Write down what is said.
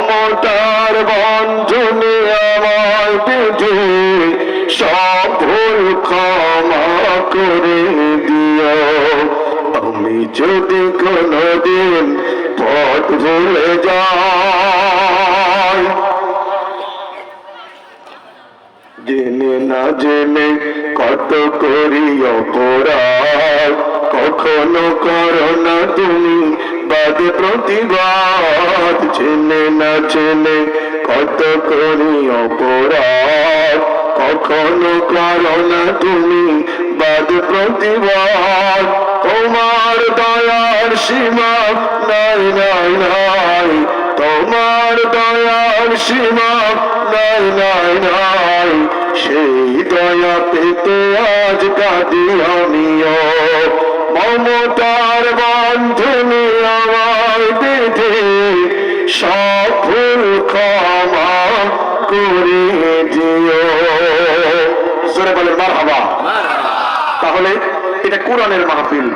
মমতার বন্ধনে আমায় বেঁধে সব ভুল ক্ষমা করে দিও। আমি যদি কোনদিন পথ ভুলে যাই, জেনে না জেনে কত করি অপরাধ, কখনো করো না তুমি বাদ প্রতিবাদ। জেনে না জেনে কত করি অপরাধ, কখনো করো না তুমি বাদ প্রতিবাদ। তোমার দয়ার সীমা নাই নাই নাই, তোমার দয়ার সীমা নাই নাই নাই। সেই দয়া পেতে আজ কাঁদি আমিও। মমতার বন্ধনে আমায় বেঁধে সব ভুল ক্ষমা করে দিও। জোরে বলেন মারহাবা। তাহলে এটা কোরআনের মাহফিল।